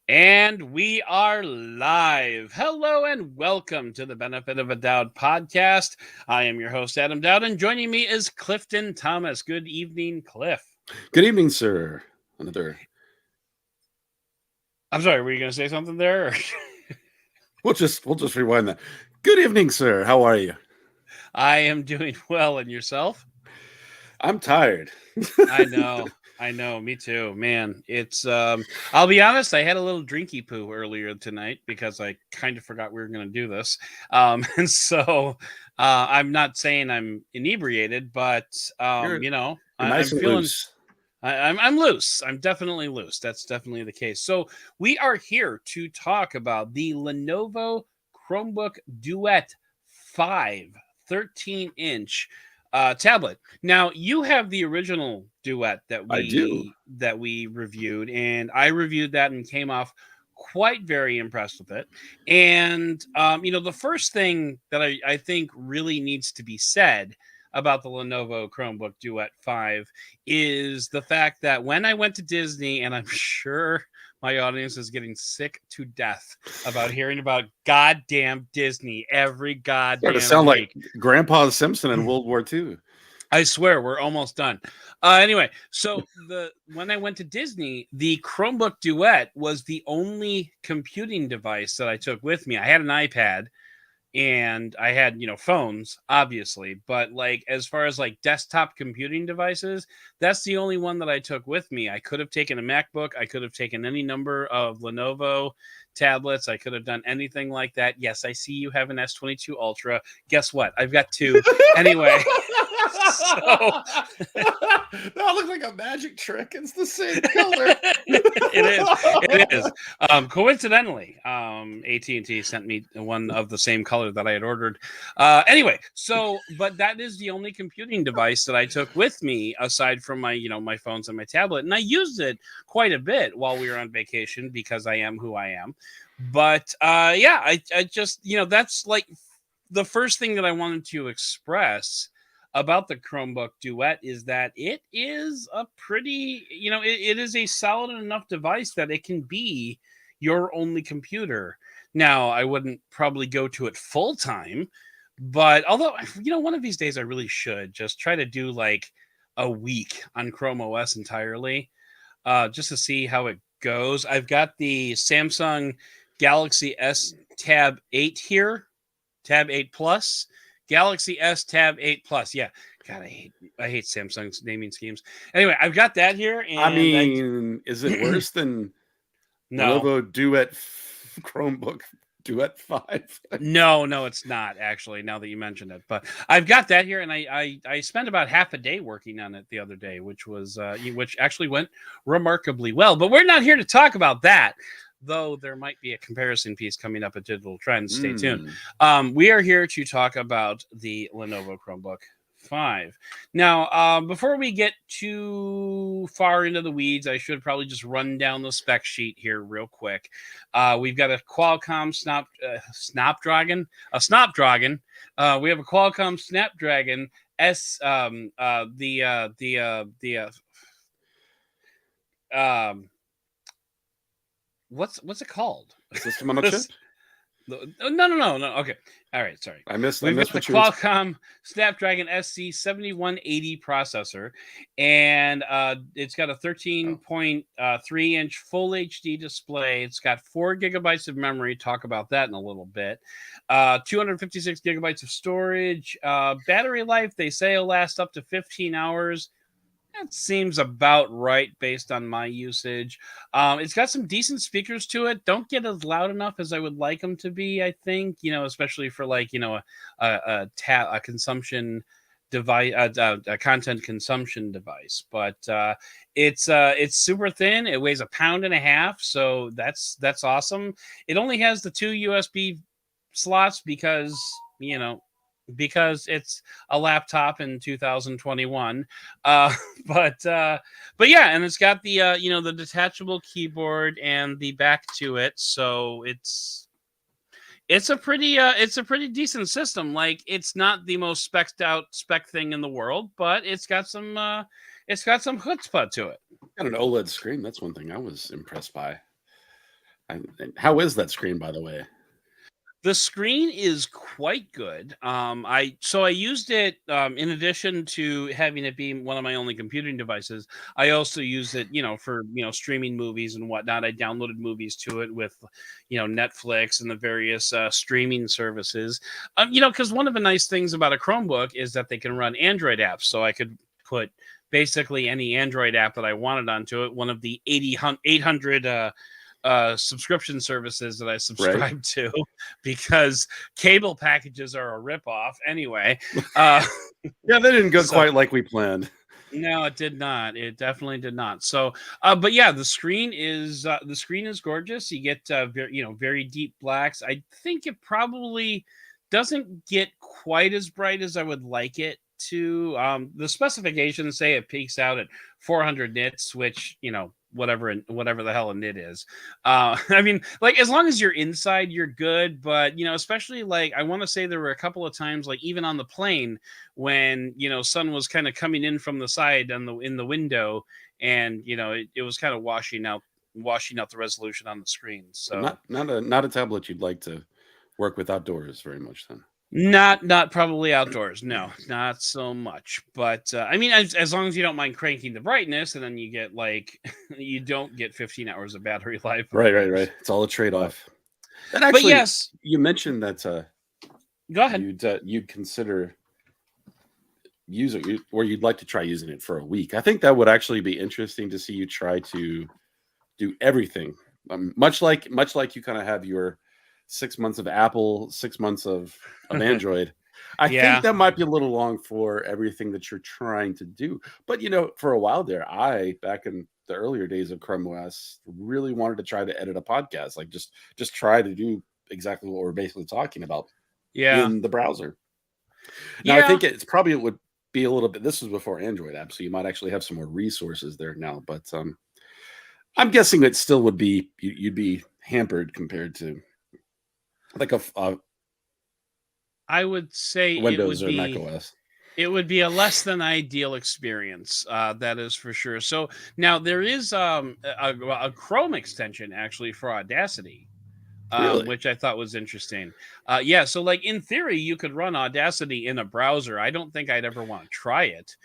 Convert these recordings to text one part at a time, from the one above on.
And we are live. Hello and welcome to the Benefit of a Doubt podcast. I am your host, Adam Dowd, and joining me is Clifton Thomas. Good evening, Cliff. Good evening, sir. Another. I'm sorry, were you going to say something there? We'll just rewind that. Good evening, sir. How are you? I am doing well, and yourself? I'm tired. I know, me too, man. It's I'll be honest, I had a little drinky poo earlier tonight because I kind of forgot we were going to do this. And so I'm not saying I'm inebriated, but You're, you're I'm nice and feeling loose. I'm loose. I'm definitely loose. That's definitely the case. So we are here to talk about the Lenovo Chromebook Duet 5 13-inch tablet. Now you have the original Duet that I do. we reviewed, and I reviewed that and came off quite very impressed with it. And the first thing that I think really needs to be said about the Lenovo Chromebook Duet 5 is the fact that when I went to Disney, and I'm sure my audience is getting sick to death about hearing about goddamn Disney every Starting to goddamn sound like week. Grandpa Simpson in World War II. I swear we're almost done. Anyway, so when I went to Disney, the Chromebook Duet was the only computing device that I took with me. I had an iPad and I had, phones, obviously, but like as far as like desktop computing devices, that's the only one that I took with me. I could have taken a MacBook, I could have taken any number of Lenovo tablets, I could have done anything like that. Yes, I see you have an S22 Ultra. Guess what? I've got two. Anyway, so That looks like a magic trick. It's the same color. it is. It is. Coincidentally, AT&T sent me one of the same color that I had ordered. Anyway, but that is the only computing device that I took with me aside from my phones and my tablet, and I used it quite a bit while we were on vacation because I am who I am. But yeah, I just that's like the first thing that I wanted to express about the Chromebook Duet is that it is a pretty, it is a solid enough device that it can be your only computer. Now, I wouldn't probably go to it full time, but although, one of these days I really should just try to do like a week on Chrome OS entirely, just to see how it goes. I've got the Samsung Galaxy S Tab 8 here, Tab 8 Plus. Galaxy S Tab 8 Plus. Yeah. God, I hate Samsung's naming schemes. Anyway, I've got that here, I and I mean, is it worse than no, Lenovo Duet Chromebook Duet 5? no, it's not actually. Now that you mentioned it, but I've got that here, and I spent about half a day working on it the other day, which actually went remarkably well. But we're not here to talk about that. Though there might be a comparison piece coming up at Digital Trends. Stay tuned. We are here to talk about the Lenovo Chromebook 5. Now, before we get too far into the weeds, I should probably just run down the spec sheet here real quick. We've got a Qualcomm Snapdragon. We have a Qualcomm Snapdragon S. What's it called? System on a chip? No. Okay. All right. Sorry. We've got the Qualcomm Snapdragon SC 7180 processor, and it's got a 13.3-inch full HD display. It's got 4 gigabytes of memory. Talk about that in a little bit. 256 gigabytes of storage. Battery life, they say, will last up to 15 hours. That seems about right based on my usage. It's got some decent speakers to it. Don't get as loud enough as I would like them to be, I think, especially for like, a consumption device, a content consumption device. But it's super thin. It weighs 1.5 pounds, so that's awesome. It only has the 2 USB slots because it's a laptop in 2021. But yeah, and it's got the the detachable keyboard and the back to it, so it's a pretty decent system. Like, it's not the most spec'd out spec thing in the world, but it's got some chutzpah to it. Got an OLED screen. That's one thing I was impressed by. How is that screen, by the way? The screen is quite good. I used it in addition to having it be one of my only computing devices. I also use it, for streaming movies and whatnot. I downloaded movies to it with, Netflix and the various streaming services. Because one of the nice things about a Chromebook is that they can run Android apps, so I could put basically any Android app that I wanted onto it. One of the 800 subscription services that I Right. subscribe to because cable packages are a ripoff anyway. Uh, Yeah, they didn't go so quite like we planned. no, it did not. It definitely did not. So, but yeah, the screen is gorgeous. You get very deep blacks. I think it probably doesn't get quite as bright as I would like it to. The specifications say it peaks out at 400 nits, which whatever the hell a nit is. I mean, like as long as you're inside, you're good. But especially like I want to say there were a couple of times, like even on the plane when sun was kind of coming in from the side in the window, and it was kind of washing out the resolution on the screen. So So not a tablet you'd like to work with outdoors very much then. not probably outdoors. No, not so much. But I mean, as long as you don't mind cranking the brightness, and then you get like you don't get 15 hours of battery life. Right. It's all a trade-off. And But actually, yes, you mentioned that go ahead. you'd consider using it, or you'd like to try using it for a week. I think that would actually be interesting to see you try to do everything. Much like you kind of have your 6 months of Apple, 6 months of Android. I Yeah. think that might be a little long for everything that you're trying to do. But for a while there, back in the earlier days of Chrome OS, really wanted to try to edit a podcast, like just try to do exactly what we're basically talking about Yeah. in the browser. Now, I think it would be a little bit. This was before Android app, so you might actually have some more resources there now. But I'm guessing it still would be you'd be hampered compared to like I would say Windows or Mac OS. it would be a less than ideal experience. That is for sure. So now there is a Chrome extension actually for Audacity, Really? which I thought was interesting. Yeah, so like in theory, you could run Audacity in a browser. I don't think I'd ever want to try it,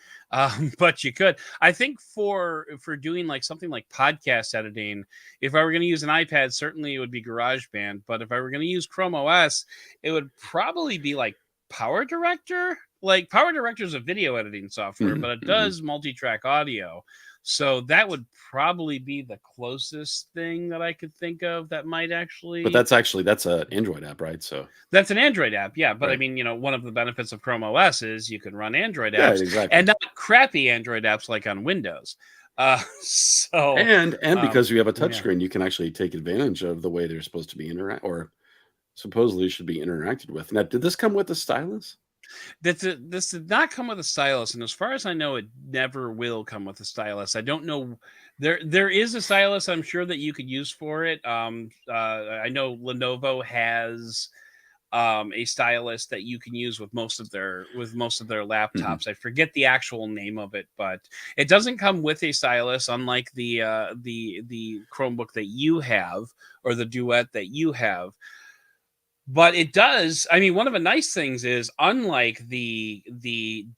but you could. I think for doing like something like podcast editing, if I were going to use an iPad, certainly it would be GarageBand. But if I were going to use Chrome OS, it would probably be like Power Director. Like Power Director is a video editing software, but it does multi-track audio. So that would probably be the closest thing that I could think of that might actually. But that's an Android app, right? So that's an Android app, yeah. But right. I mean, one of the benefits of Chrome OS is you can run Android apps, yeah, exactly. and not crappy Android apps like on Windows. So and because you have a touchscreen, you can actually take advantage of the way they're supposed to be or supposedly should be interacted with. Now, did this come with a stylus? This did not come with a stylus, and as far as I know, it never will come with a stylus. I don't know. There is a stylus, I'm sure, that you could use for it. I know Lenovo has a stylus that you can use with most of their laptops. I forget the actual name of it, but it doesn't come with a stylus, unlike the Chromebook that you have or the Duet that you have. But it does. I mean, one of the nice things is, unlike the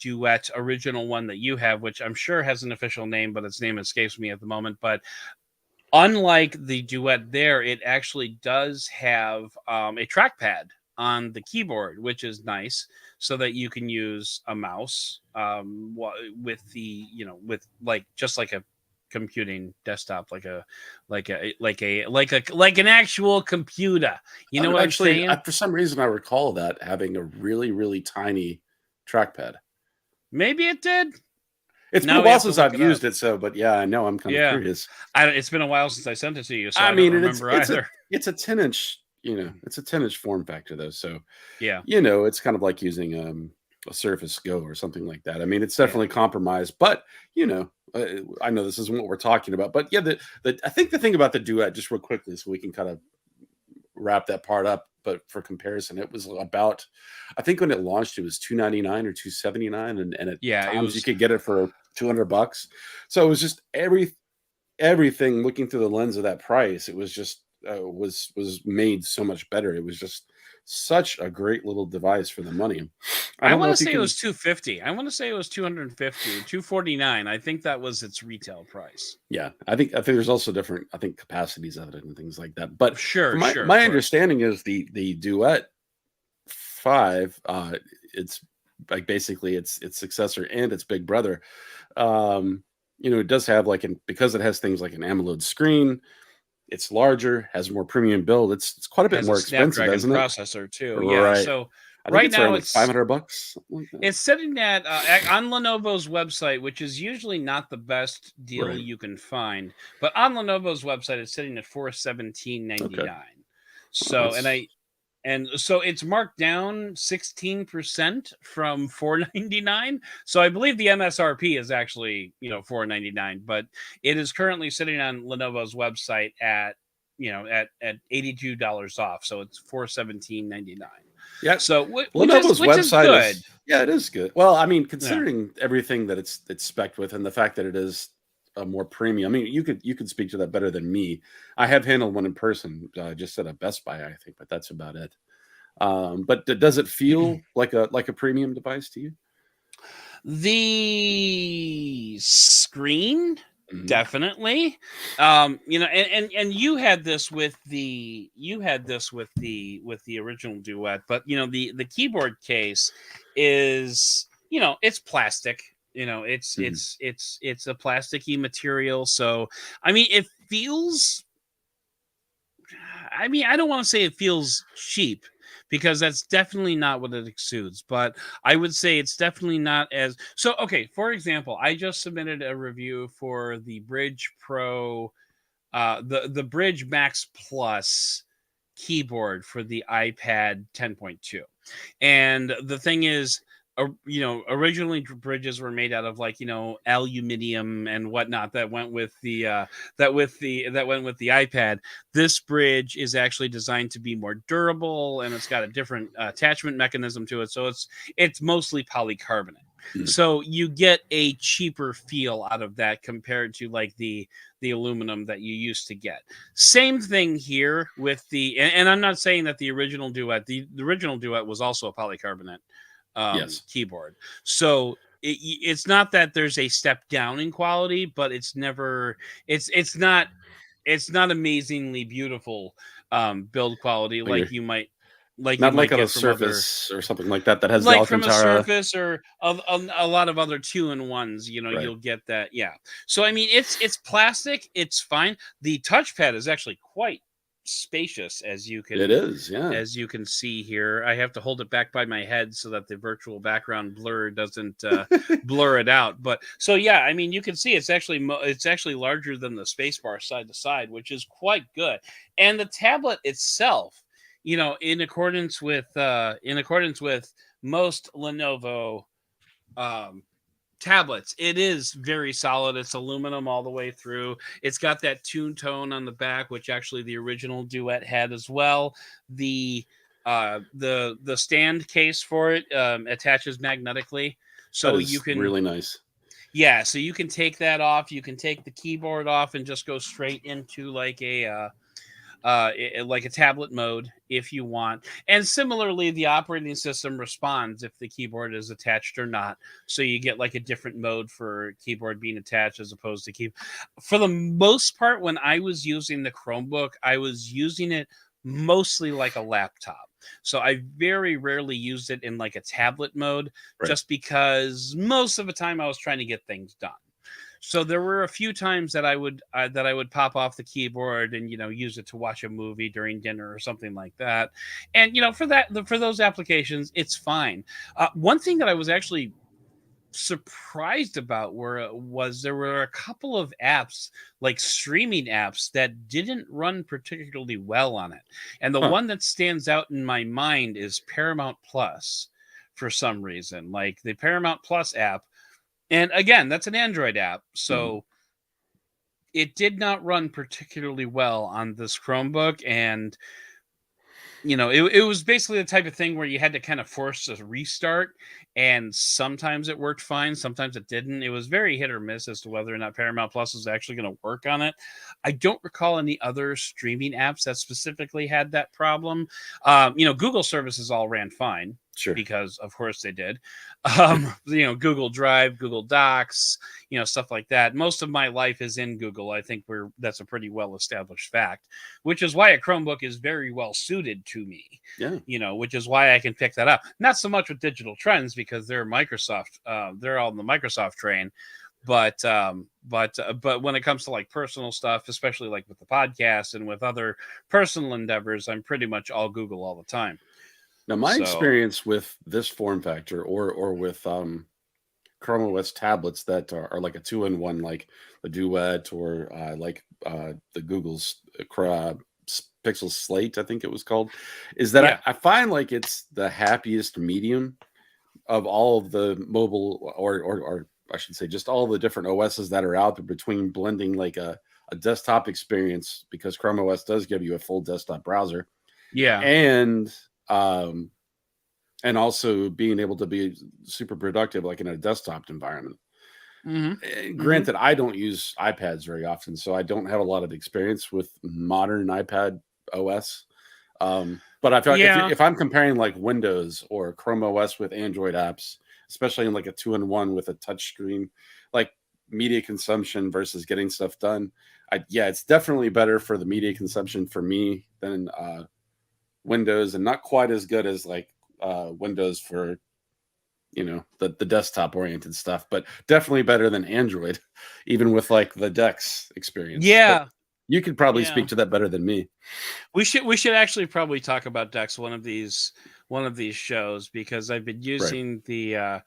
Duet original one that you have, which I'm sure has an official name, but its name escapes me at the moment. But unlike the Duet there, it actually does have a trackpad on the keyboard, which is nice, so that you can use a mouse with the with just like a computing desktop, like an actual computer. You know what actually, I'm saying? For some reason, I recall that having a really, really tiny trackpad. Maybe it did. It's been a while since I've used it, so but yeah, I know I'm kind of curious. It's been a while since I sent it to you, so I mean, don't remember either. It's a 10-inch, it's a 10-inch form factor though, so yeah, it's kind of like using a Surface Go or something like that. I mean, it's definitely compromised, but I know this isn't what we're talking about, but yeah, I think the thing about the Duet, just real quickly, so we can kind of wrap that part up. But for comparison, it was about, I think when it launched, it was $299 or $279, and at times you could get it for $200. So it was just everything looking through the lens of that price. It was just was made so much better. It was just such a great little device for the money. I I don't know want to if you say it can. was 250. I want to say it was 250, 249. I think that was its retail price. Yeah, I think there's also different capacities of it and things like that. But Sure, from my sure, of my course. understanding is the Duet 5, it's like basically its successor and its big brother. Um, it does have because it has things like an AMOLED screen. It's larger, has more premium build. It's quite a bit Has a more expensive, Snapdragon isn't it? processor too. Yeah. Right. So I think right it's around now like $500, something like that. it's sitting at on Lenovo's website, which is usually not the best deal Right. you can find, but on Lenovo's website it's sitting at 417.99. Okay. Well, So and so it's marked down 16% from 499. So I believe the MSRP is actually, 499, but it is currently sitting on Lenovo's website at, at $82 off. So it's 417.99. yeah. So Lenovo's which is website good. is yeah, it is good. Well, I mean, Yeah. considering everything that it's spec'd with and the fact that it is a more premium. I mean, you could speak to that better than me. I have handled one in person, just at a Best Buy, I think, but that's about it. But does it feel like a premium device to you? The screen, Mhm. definitely. And you had this with the original Duet, but the keyboard case is, it's plastic. It's Mhm. it's a plasticky material. So I mean, it feels, I mean, I don't want to say it feels cheap, because that's definitely not what it exudes, but I would say it's definitely not as so. Okay, for example, I just submitted a review for the Bridge Pro, the Bridge Max Plus keyboard for the iPad 10.2. And the thing is, originally bridges were made out of, like, aluminium and whatnot that went with the that went with the iPad. This bridge is actually designed to be more durable, and it's got a different attachment mechanism to it. So it's mostly polycarbonate. Mhm. So you get a cheaper feel out of that compared to, like, the aluminum that you used to get. Same thing here with and I'm not saying that the original Duet, the original Duet was also a polycarbonate Yes. keyboard. So it's not that there's a step down in quality, but it's not amazingly beautiful build quality Like you're like you not like might on a get from other, Surface or something like that that has the like from a Alcantara. Surface or a lot of other two-in-ones. Right. You'll get that. Yeah. So I mean, it's plastic. It's fine. The touchpad is actually quite spacious, It is, yeah. as you can see here. I have to hold it back by my head so that the virtual background blur doesn't blur it out. But so yeah, I mean, you can see it's actually larger than the spacebar side to side, which is quite good. And the tablet itself, in accordance with most Lenovo um, tablets, it is very solid. It's aluminum all the way through. It's got that tune tone on the back, which actually the original Duet had as well. The the stand case for it attaches magnetically, That so you is can, really nice. yeah, so you can take that off. You can take the keyboard off and just go straight into like a tablet mode if you want. And similarly, the operating system responds if the keyboard is attached or not. So you get like a different mode for keyboard being attached as opposed to key. For the most part, when I was using the Chromebook, I was using it mostly like a laptop. So I very rarely used it in like a tablet mode, Right. just because most of the time I was trying to get things done. So there were a few times that I would pop off the keyboard and use it to watch a movie during dinner or something like that. And for those applications, it's fine. One thing that I was actually surprised about was there were a couple of apps, like streaming apps, that didn't run particularly well on it. And the Huh. one that stands out in my mind is Paramount Plus. For some reason, like the Paramount Plus app, and again, that's an Android app, Mhm. so it did not run particularly well on this Chromebook. And it was basically the type of thing where you had to kind of force a restart, and sometimes it worked fine, sometimes it didn't. It was very hit or miss as to whether or not Paramount Plus was actually going to work on it. I don't recall any other streaming apps that specifically had that problem. Google services all ran fine. Sure. Because of course they did. Google Drive, Google Docs, stuff like that. Most of my life is in Google. I think that's a pretty well established fact, which is why a Chromebook is very well suited to me. Yeah. Which is why I can pick that up. Not so much with digital trends because they're Microsoft. They're all in the Microsoft train. But when it comes to like personal stuff, especially like with the podcast and with other personal endeavors, I'm pretty much all Google all the time. Now, my experience with this form factor or with Chrome OS tablets that are like a 2-in-1, like the Duet or the Google's Pixel Slate, I think it was called, is that I find like it's the happiest medium of all of the mobile or I should say just all the different OSs that are out there, between blending like a desktop experience, because Chrome OS does give you a full desktop browser. Yeah. And also being able to be super productive, like in a desktop environment. Mm-hmm. Granted, I don't use iPads very often, so I don't have a lot of experience with modern iPad OS. But I feel like if I'm comparing like Windows or Chrome OS with Android apps, especially in like a 2-in-1 with a touch screen, like media consumption versus getting stuff done, it's definitely better for the media consumption for me than Windows, and not quite as good as like Windows for the desktop oriented stuff, but definitely better than Android, even with like the DeX experience. But you could probably speak to that better than me. We should actually probably talk about DeX one of these shows, because I've been using the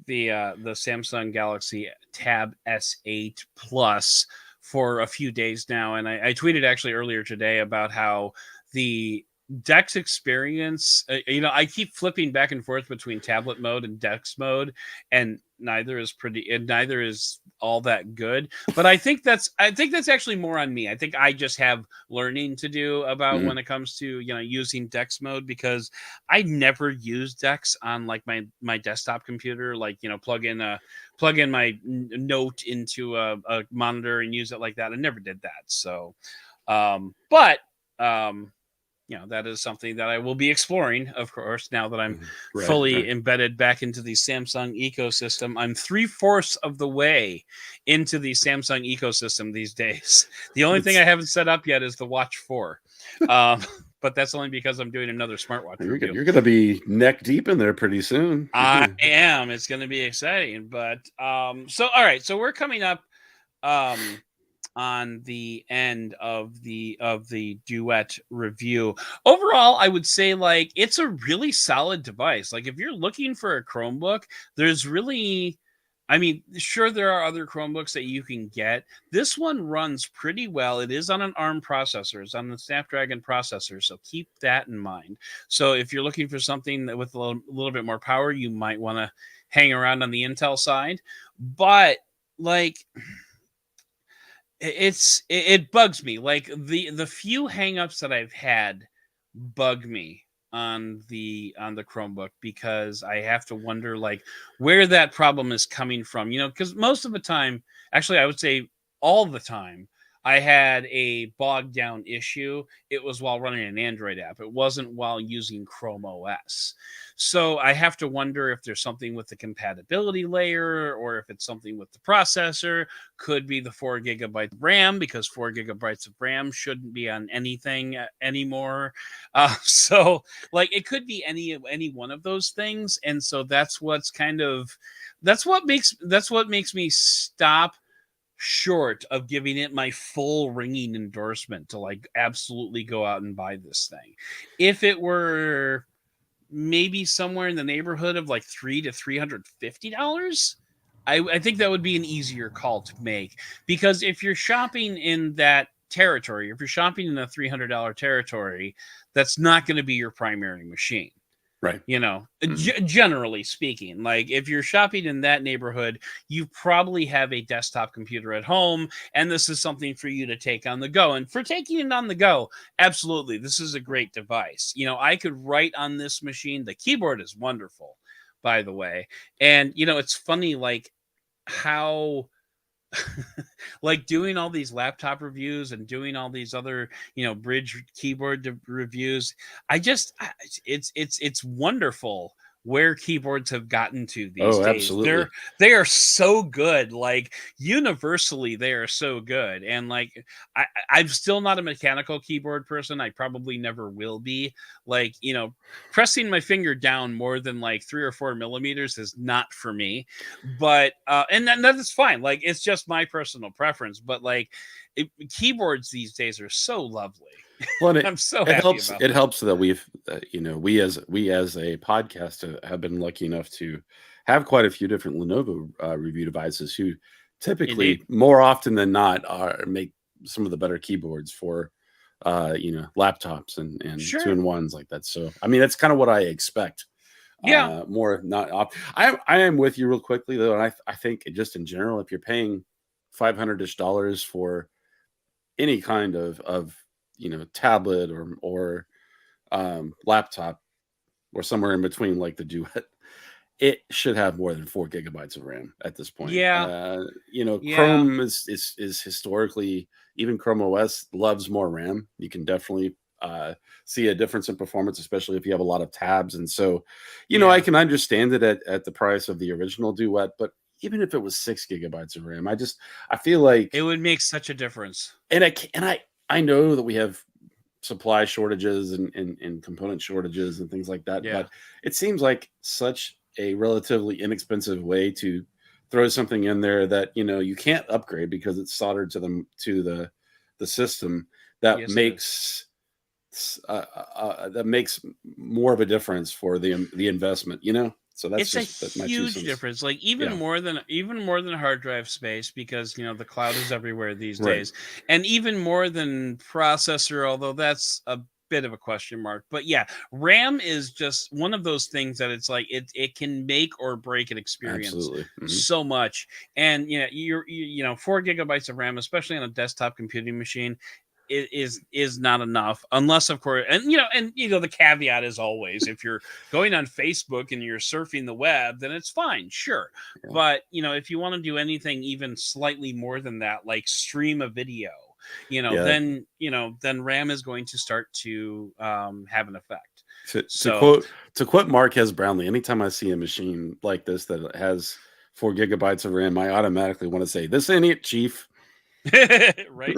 Samsung Galaxy Tab S8 Plus for a few days now, and I tweeted actually earlier today about how the DeX experience, I keep flipping back and forth between tablet mode and DeX mode, and neither is all that good. But I think that's actually more on me. I think I just have learning to do about when it comes to using DeX mode, because I never use DeX on like my desktop computer, like plug in my Note into a monitor and use it like that. I never did that. So that is something that I will be exploring, of course, now that I'm fully embedded back into the Samsung ecosystem. I'm 3/4 of the way into the Samsung ecosystem these days. The only thing I haven't set up yet is the Watch 4. But that's only because I'm doing another smartwatch review. You're going to be neck deep in there pretty soon. I am. It's going to be exciting. But all right. So we're coming up on the end of the Duet review. Overall, I would say like it's a really solid device. Like if you're looking for a Chromebook, there's really, sure, there are other Chromebooks that you can get. This one runs pretty well. It is on an ARM processor. It's on the Snapdragon processor, so keep that in mind. So if you're looking for something that with a little bit more power, you might want to hang around on the Intel side. But like, it bugs me. Like the few hangups that I've had bug me on the Chromebook, because I have to wonder like where that problem is coming from. Because most of the time, actually, I would say all the time, I had a bogged down issue. It was while running an Android app. It wasn't while using Chrome OS. So I have to wonder if there's something with the compatibility layer, or if it's something with the processor. Could be the 4 GB RAM, because 4 GB of RAM shouldn't be on anything anymore. So like it could be any one of those things. And so that's what makes me stop short of giving it my full ringing endorsement to like absolutely go out and buy this thing. If it were maybe somewhere in the neighborhood of like $300 to $350, I think that would be an easier call to make, because if you're shopping in that territory, if you're shopping in the $300 territory, that's not going to be your primary machine. Right. You know, generally speaking, like if you're shopping in that neighborhood, you probably have a desktop computer at home, and this is something for you to take on the go. And for taking it on the go, absolutely, this is a great device. You know, I could write on this machine. The keyboard is wonderful, by the way. And, you know, it's funny, like how like doing all these laptop reviews and doing all these other, you know, bridge keyboard reviews. It's wonderful where keyboards have gotten to these Oh, days. absolutely. They are so good. Like universally, they are so good. And like I'm still not a mechanical keyboard person. I probably never will be. Like, you know, pressing my finger down more than like 3 or 4 millimeters is not for me. But and that is fine. Like it's just my personal preference. But like keyboards these days are so lovely. Well, I'm so it happy helps. about It that. helps that we've, you know, we as a podcast have been lucky enough to have quite a few different Lenovo review devices who typically, Indeed. more often than not, make some of the better keyboards for, you know, laptops and Sure. 2-in-1s like that. So, I mean, that's kind of what I expect. Yeah. More not. I am with you real quickly though, and I think just in general, if you're paying $500-ish for any kind of you know, tablet or laptop or somewhere in between like the Duet, it should have more than 4 GB of RAM at this point. Yeah. You know, Yeah. Chrome is historically, even Chrome OS loves more RAM. You can definitely see a difference in performance, especially if you have a lot of tabs. And so, you know, I Yeah. can understand it at the price of the original Duet, but even if it was 6 GB of RAM, I feel like, It would make such a difference. and I know that we have supply shortages and component shortages and things like that, Yeah. but it seems like such a relatively inexpensive way to throw something in there that, you know, you can't upgrade because it's soldered to the system that Yes, it is. makes more of a difference for the investment, you know. So that's It's a just my 2 huge cents. difference. Like Yeah. even more than hard drive space, because you know the cloud is everywhere these Right. days, and even more than processor, although that's a bit of a question mark. But yeah, RAM is just one of those things that it's like it can make or break an experience Absolutely. so much. And you know, you know, 4 GB of RAM, especially on a desktop computing machine, is not enough, unless of course, and you know the caveat is always, if you're going on Facebook and you're surfing the web, then it's fine, sure. Yeah. But you know, if you want to do anything even slightly more than that, like stream a video, you know, Yeah. then RAM is going to start to have an effect. To So quote Marquez Brownlee, anytime I see a machine like this that has 4 GB of RAM, I automatically want to say, "This ain't it, Chief." right.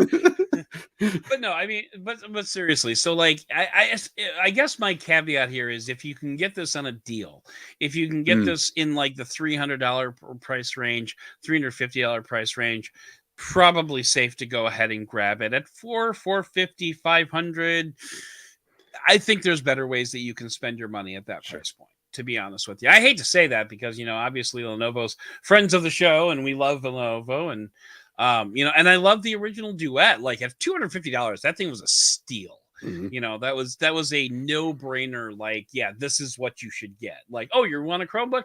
But no, I mean, but seriously, so like I guess my caveat here is, if you can get this on a deal, if you can get this in like the $300 price range, $350 price range, probably safe to go ahead and grab it at 450, 500. I think there's better ways that you can spend your money at that Sure. price point. To be honest with you, I hate to say that because, you know, obviously Lenovo's friends of the show, and we love Lenovo, and you know, and I love the original Duet. Like at $250, that thing was a steal. You know, that was a no-brainer. Like, yeah, this is what you should get. Like, oh, you want a Chromebook?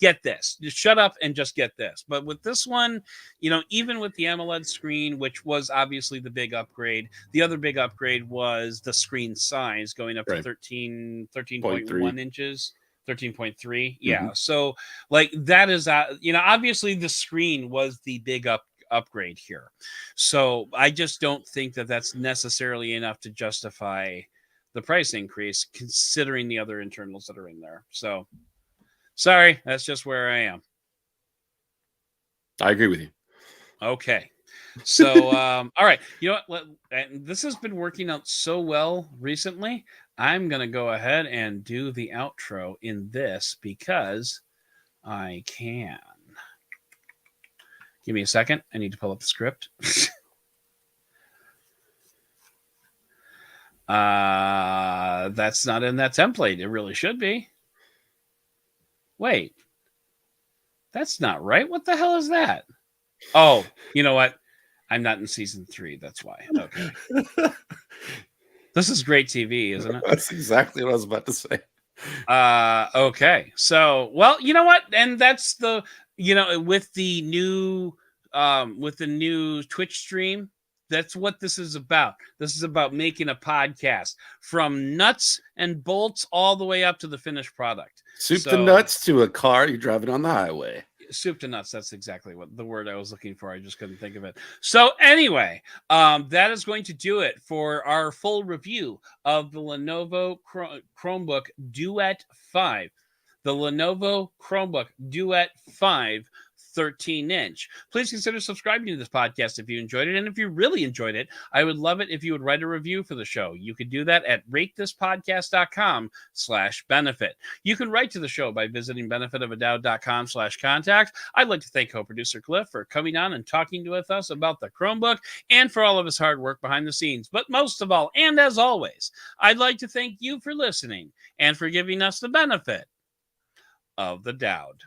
Get this. Just shut up and just get this. But with this one, you know, even with the AMOLED screen, which was obviously the big upgrade, the other big upgrade was the screen size going up to Right. 13.1 inches. 13.3. Mm-hmm. Yeah. So like that is, you know, obviously the screen was the big upgrade here. So I just don't think that that's necessarily enough to justify the price increase, considering the other internals that are in there. So sorry, that's just where I am. I agree with you. Okay. So, all right. You know what? This has been working out so well recently. I'm going to go ahead and do the outro in this because I can. Give me a second. I need to pull up the script. That's not in that template. It really should be. Wait. That's not right. What the hell is that? Oh, you know what? I'm not in season 3. That's why. Okay. This is great TV, isn't it? That's exactly what I was about to say. Okay. So, well, you know what? And that's the, with the new Twitch stream, that's what this is about. This is about making a podcast from nuts and bolts all the way up to the finished product. Soup to So, nuts to a car you're driving on the highway. soup to nuts. That's exactly what the word I was looking for. I just couldn't think of it. So anyway, that is going to do it for our full review of the Lenovo Chromebook Duet 5. The Lenovo Chromebook Duet 5 13-inch. Please consider subscribing to this podcast if you enjoyed it. And if you really enjoyed it, I would love it if you would write a review for the show. You could do that at ratethispodcast.com/benefit. You can write to the show by visiting benefitofadoubt.com/contact. I'd like to thank co-producer Cliff for coming on and talking with us about the Chromebook and for all of his hard work behind the scenes. But most of all, and as always, I'd like to thank you for listening and for giving us the benefit of the doubt.